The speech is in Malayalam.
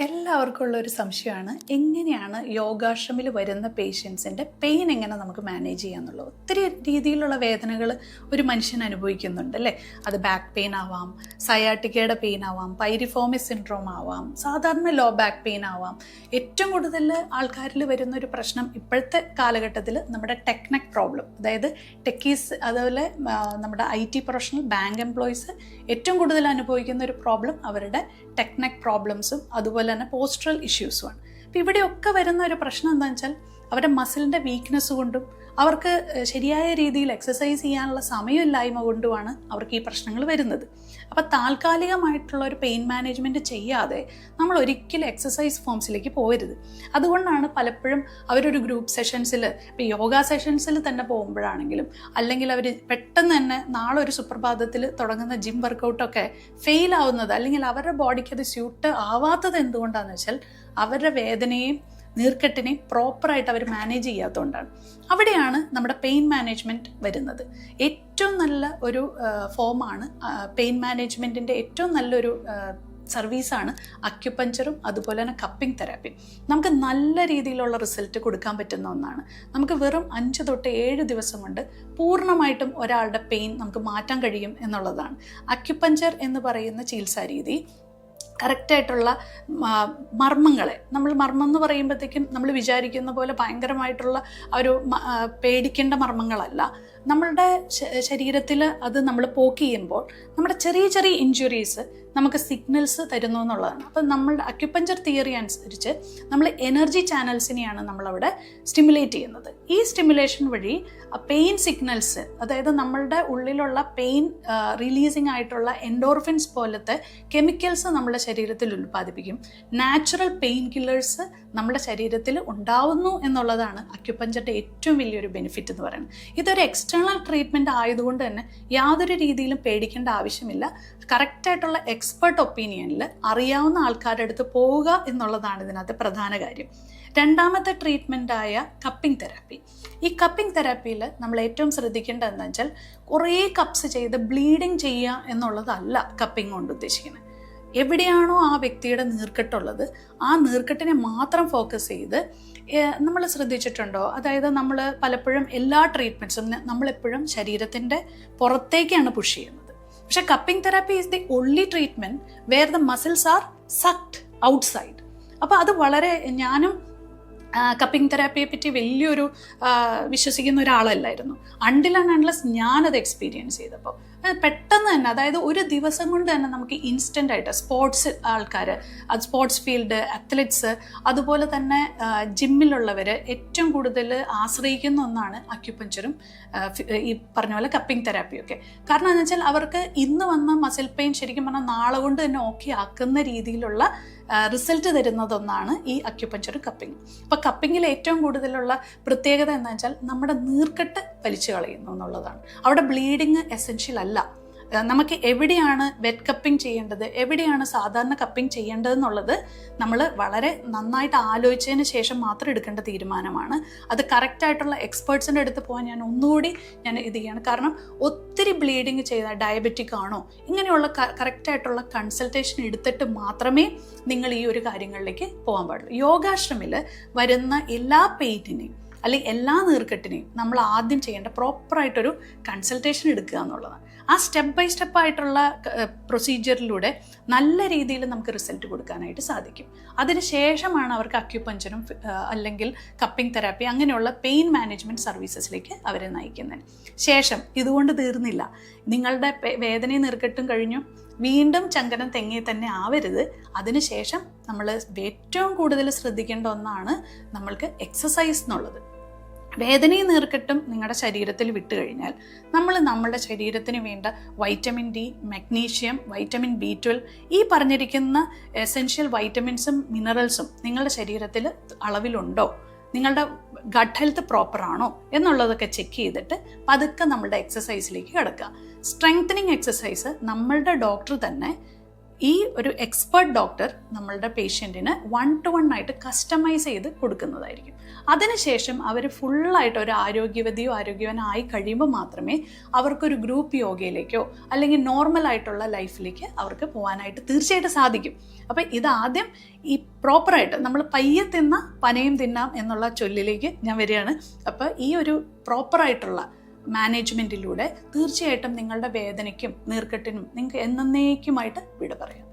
എല്ലാവർക്കും ഉള്ളൊരു സംശയമാണ് എങ്ങനെയാണ് യോഗാശ്രമിൽ വരുന്ന പേഷ്യൻസിൻ്റെ പെയിൻ എങ്ങനെ നമുക്ക് മാനേജ് ചെയ്യാന്നുള്ളത്. ഒത്തിരി രീതിയിലുള്ള വേദനകൾ ഒരു മനുഷ്യൻ അനുഭവിക്കുന്നുണ്ട് അല്ലേ. അത് ബാക്ക് പെയിൻ ആവാം, സയാട്ടിക്കയുടെ പെയിൻ ആവാം, പൈരിഫോമിസ് സിൻഡ്രോം ആവാം, സാധാരണ ലോ ബാക്ക് പെയിൻ ആവാം. ഏറ്റവും കൂടുതൽ ആൾക്കാരിൽ വരുന്ന ഒരു പ്രശ്നം ഇപ്പോഴത്തെ കാലഘട്ടത്തിൽ നമ്മുടെ ടെക്നെക് പ്രോബ്ലം, അതായത് ടെക്കീസ്, അതുപോലെ നമ്മുടെ IT പ്രൊഫഷണൽ ബാങ്ക് എംപ്ലോയീസ് ഏറ്റവും കൂടുതൽ അനുഭവിക്കുന്ന ഒരു പ്രോബ്ലം അവരുടെ ടെക്നെക് പ്രോബ്ലംസും അതുപോലെ തന്നെ പോസ്റ്റുറൽ ഇഷ്യൂസുമാണ്. അപ്പോൾ ഇവിടെയൊക്കെ വരുന്ന ഒരു പ്രശ്നം എന്താണെന്ന് വെച്ചാൽ അവരുടെ മസിലിൻ്റെ വീക്ക്നെസ് കൊണ്ടും അവർക്ക് ശരിയായ രീതിയിൽ എക്സസൈസ് ചെയ്യാനുള്ള സമയമില്ലായ്മ കൊണ്ടുമാണ് അവർക്ക് ഈ പ്രശ്നങ്ങൾ വരുന്നത്. അപ്പോൾ താൽക്കാലികമായിട്ടുള്ള ഒരു പെയിൻ മാനേജ്മെൻറ്റ് ചെയ്യാതെ നമ്മൾ ഒരിക്കലും എക്സസൈസ് ഫോംസിലേക്ക് പോകരുത്. അതുകൊണ്ടാണ് പലപ്പോഴും അവരൊരു ഗ്രൂപ്പ് സെഷൻസിൽ, ഇപ്പോൾ യോഗ സെഷൻസിൽ തന്നെ പോകുമ്പോഴാണെങ്കിലും, അല്ലെങ്കിൽ അവർ പെട്ടെന്ന് തന്നെ നാളെ ഒരു സുപ്രഭാതത്തിൽ തുടങ്ങുന്ന ജിം വർക്കൗട്ടൊക്കെ ഫെയിൽ ആവുന്നത്, അല്ലെങ്കിൽ അവരുടെ ബോഡിക്ക് അത് സ്യൂട്ട് ആവാത്തത് എന്തുകൊണ്ടാണെന്ന് വെച്ചാൽ അവരുടെ വേദനയും നീർക്കെട്ടിനെയും പ്രോപ്പറായിട്ട് അവർ മാനേജ് ചെയ്യാത്തതുകൊണ്ടാണ്. അവിടെയാണ് നമ്മുടെ പെയിൻ മാനേജ്മെൻറ്റ് വരുന്നത്. ഏറ്റവും നല്ല ഒരു ഫോമാണ് പെയിൻ മാനേജ്മെൻറ്റിൻ്റെ ഏറ്റവും നല്ലൊരു സർവീസാണ് അക്യുപഞ്ചറും അതുപോലെ തന്നെ കപ്പിംഗ് തെറാപ്പി. നമുക്ക് നല്ല രീതിയിലുള്ള റിസൾട്ട് കൊടുക്കാൻ പറ്റുന്ന ഒന്നാണ്. നമുക്ക് വെറും 5 തൊട്ട് 7 ദിവസം കൊണ്ട് പൂർണ്ണമായിട്ടും ഒരാളുടെ പെയിൻ നമുക്ക് മാറ്റാൻ കഴിയും എന്നുള്ളതാണ്. അക്യുപഞ്ചർ എന്ന് പറയുന്ന ചികിത്സാ രീതി കറക്റ്റായിട്ടുള്ള മർമ്മങ്ങളെ, നമ്മൾ മർമ്മം എന്ന് പറയുമ്പോഴത്തേക്കും നമ്മൾ വിചാരിക്കുന്ന പോലെ ഭയങ്കരമായിട്ടുള്ള ഒരു പേടിക്കേണ്ട മർമ്മങ്ങളല്ല. നമ്മളുടെ ശരീരത്തിൽ അത് നമ്മൾ പോക്ക് ചെയ്യുമ്പോൾ നമ്മുടെ ചെറിയ ചെറിയ ഇഞ്ചുറീസ് നമുക്ക് സിഗ്നൽസ് തരുന്നു എന്നുള്ളതാണ്. അപ്പം നമ്മളുടെ അക്യുപഞ്ചർ തിയറി അനുസരിച്ച് നമ്മൾ എനർജി ചാനൽസിനെയാണ് നമ്മളവിടെ സ്റ്റിമുലേറ്റ് ചെയ്യുന്നത്. ഈ സ്റ്റിമുലേഷൻ വഴി പെയിൻ സിഗ്നൽസ്, അതായത് നമ്മളുടെ ഉള്ളിലുള്ള പെയിൻ റിലീസിങ് ആയിട്ടുള്ള എൻഡോർഫിൻസ് പോലത്തെ കെമിക്കൽസ് നമ്മുടെ ശരീരത്തിൽ ഉൽപ്പാദിപ്പിക്കും. നാച്ചുറൽ പെയിൻ കില്ലേഴ്സ് നമ്മുടെ ശരീരത്തിൽ ഉണ്ടാവുന്നു എന്നുള്ളതാണ് അക്യുപഞ്ചറിൻ്റെ ഏറ്റവും വലിയൊരു ബെനിഫിറ്റ് എന്ന് പറയുന്നത്. ഇതൊരു എക്സ്റ്റേണൽ ട്രീറ്റ്മെൻറ്റ് ആയതുകൊണ്ട് തന്നെ യാതൊരു രീതിയിലും പേടിക്കേണ്ട ആവശ്യമില്ല. കറക്റ്റായിട്ടുള്ള എക്സ്പെർട്ട് ഒപ്പീനിയനിൽ അറിയാവുന്ന ആൾക്കാരുടെ അടുത്ത് പോവുക എന്നുള്ളതാണ് ഇതിനകത്ത് പ്രധാന കാര്യം. രണ്ടാമത്തെ ട്രീറ്റ്മെൻറ്റായ കപ്പിംഗ് തെറാപ്പി. ഈ കപ്പിംഗ് തെറാപ്പിയിൽ നമ്മൾ ഏറ്റവും ശ്രദ്ധിക്കേണ്ടത് എന്താണെന്ന് വെച്ചാൽ കുറേ കപ്സ് ചെയ്ത് ബ്ലീഡിങ് ചെയ്യുക എന്നുള്ളതല്ല കപ്പിംഗ് കൊണ്ട് ഉദ്ദേശിക്കുന്നത്. എവിടെയാണോ ആ വ്യക്തിയുടെ നീർക്കെട്ടുള്ളത് ആ നീർക്കെട്ടിനെ മാത്രം ഫോക്കസ് ചെയ്ത് നമ്മൾ ശ്രദ്ധിച്ചിട്ടുണ്ടോ? അതായത് നമ്മൾ പലപ്പോഴും എല്ലാ ട്രീറ്റ്മെൻറ്റ്സും നമ്മളെപ്പോഴും ശരീരത്തിൻ്റെ പുറത്തേക്കാണ് പുഷ് ചെയ്യുന്നത്. പക്ഷെ cupping therapy is the only treatment where the muscles are sucked outside. അപ്പോൾ അത് വളരെ, ഞാനും കപ്പിംഗ് തെറാപ്പിയെ പറ്റി വലിയൊരു വിശ്വസിക്കുന്ന ഒരാളല്ലായിരുന്നു അൺടിൽ ആൻഡ് അൺലെസ് ഞാനത് എക്സ്പീരിയൻസ് ചെയ്തപ്പോൾ. പെട്ടെന്ന് തന്നെ, അതായത് ഒരു ദിവസം കൊണ്ട് തന്നെ നമുക്ക് ഇൻസ്റ്റൻ്റ് ആയിട്ട് സ്പോർട്സ് ആൾക്കാർ, അത് സ്പോർട്സ് ഫീൽഡ്, അത്ലറ്റ്സ്, അതുപോലെ തന്നെ ജിമ്മിലുള്ളവർ ഏറ്റവും കൂടുതൽ ആശ്രയിക്കുന്ന ഒന്നാണ് അക്യുപഞ്ചറും ഈ പറഞ്ഞ പോലെ കപ്പിംഗ് തെറാപ്പിയൊക്കെ. കാരണം എന്ന് വെച്ചാൽ അവർക്ക് ഇന്ന് വന്ന മസിൽ പെയിൻ ശരിക്കും പറഞ്ഞാൽ നാളെ കൊണ്ട് തന്നെ ഓക്കെ ആക്കുന്ന രീതിയിലുള്ള റിസൾട്ട് തരുന്നതൊന്നാണ് ഈ അക്യുപഞ്ചറും കപ്പിംഗ്. അപ്പോൾ കപ്പിങ്ങിൽ ഏറ്റവും കൂടുതലുള്ള പ്രത്യേകത എന്താണെന്ന് വെച്ചാൽ നമ്മുടെ നീർക്കെട്ട് വലിച്ചു കളയുന്നു എന്നുള്ളതാണ്. അവിടെ ബ്ലീഡിങ് എസെൻഷ്യൽ അല്ല. നമുക്ക് എവിടെയാണ് വെറ്റ് കപ്പിംഗ് ചെയ്യേണ്ടത്, എവിടെയാണ് സാധാരണ കപ്പിംഗ് ചെയ്യേണ്ടതെന്നുള്ളത് നമ്മൾ വളരെ നന്നായിട്ട് ആലോചിച്ചതിന് ശേഷം മാത്രം എടുക്കേണ്ട തീരുമാനമാണ്. അത് കറക്റ്റായിട്ടുള്ള എക്സ്പേർട്സിൻ്റെ അടുത്ത് പോകാൻ ഒന്നുകൂടി ഇത് ചെയ്യാണ്. കാരണം ഒത്തിരി ബ്ലീഡിങ് ചെയ്താൽ ഡയബറ്റിക് ആണോ, ഇങ്ങനെയുള്ള കറക്റ്റായിട്ടുള്ള കൺസൾട്ടേഷൻ എടുത്തിട്ട് മാത്രമേ നിങ്ങൾ ഈ ഒരു കാര്യങ്ങളിലേക്ക് പോകാൻ പാടുള്ളൂ. യോഗാശ്രമിൽ വരുന്ന എല്ലാ പെയിനിനെയും അല്ലെങ്കിൽ എല്ലാ നീർക്കെട്ടിനെയും നമ്മൾ ആദ്യം ചെയ്യേണ്ട പ്രോപ്പറായിട്ടൊരു കൺസൾട്ടേഷൻ എടുക്കുക എന്നുള്ളതാണ്. ആ സ്റ്റെപ്പ് ബൈ സ്റ്റെപ്പ് ആയിട്ടുള്ള പ്രൊസീജിയറിലൂടെ നല്ല രീതിയിൽ നമുക്ക് റിസൾട്ട് കൊടുക്കാനായിട്ട് സാധിക്കും. അതിനുശേഷമാണ് അവർക്ക് അക്യുപഞ്ചറും അല്ലെങ്കിൽ കപ്പിംഗ് തെറാപ്പി അങ്ങനെയുള്ള പെയിൻ മാനേജ്മെൻറ്റ് സർവീസസിലേക്ക് അവരെ നയിക്കുന്നത്. ശേഷം ഇതുകൊണ്ട് തീർന്നില്ല. നിങ്ങളുടെ വേദനയും നീർക്കെട്ടും കഴിഞ്ഞു, വീണ്ടും ചങ്കനം തെങ്ങി തന്നെ ആവരുത്. അതിനുശേഷം നമ്മൾ ഏറ്റവും കൂടുതൽ ശ്രദ്ധിക്കേണ്ട ഒന്നാണ് നമ്മൾക്ക് എക്സസൈസ് എന്നുള്ളത്. വേദനയും നീർക്കെട്ടും നിങ്ങളുടെ ശരീരത്തിൽ വിട്ട് കഴിഞ്ഞാൽ നമ്മളുടെ ശരീരത്തിന് വേണ്ട vitamin D, magnesium, vitamin B12, ഈ പറഞ്ഞിരിക്കുന്ന എസെൻഷ്യൽ വൈറ്റമിൻസും മിനറൽസും നിങ്ങളുടെ ശരീരത്തിൽ അളവിലുണ്ടോ, നിങ്ങളുടെ ഗട്ട് ഹെൽത്ത് പ്രോപ്പറാണോ എന്നുള്ളതൊക്കെ ചെക്ക് ചെയ്തിട്ട് പതുക്കെ നമ്മളുടെ എക്സസൈസിലേക്ക് കിടക്കുക. സ്ട്രെങ്തനിങ് എക്സസൈസ് നമ്മളുടെ ഡോക്ടർ തന്നെ ഈ ഒരു എക്സ്പെർട്ട് ഡോക്ടർ നമ്മളുടെ പേഷ്യൻറ്റിന് 1-to-1 ആയിട്ട് കസ്റ്റമൈസ് ചെയ്ത് കൊടുക്കുന്നതായിരിക്കും. അതിനുശേഷം അവർ ഫുള്ളായിട്ട് ഒരു ആരോഗ്യവനായി കഴിയുമ്പോൾ മാത്രമേ അവർക്കൊരു ഗ്രൂപ്പ് യോഗയിലേക്കോ അല്ലെങ്കിൽ നോർമൽ ആയിട്ടുള്ള ലൈഫിലേക്ക് അവർക്ക് പോകാനായിട്ട് തീർച്ചയായിട്ടും സാധിക്കും. അപ്പം ഇതാദ്യം ഈ പ്രോപ്പറായിട്ട് നമ്മൾ പയ്യെ തിന്ന പനയും തിന്നാം എന്നുള്ള ചൊല്ലിലേക്ക് ഞാൻ വരികയാണ്. അപ്പോൾ ഈ ഒരു പ്രോപ്പറായിട്ടുള്ള മാനേജ്മെൻറ്റിലൂടെ തീർച്ചയായിട്ടും നിങ്ങളുടെ വേദനയ്ക്കും നീർക്കെട്ടിനും നിങ്ങൾക്ക് എന്നേക്കുമായിട്ട് വിട പറയാം.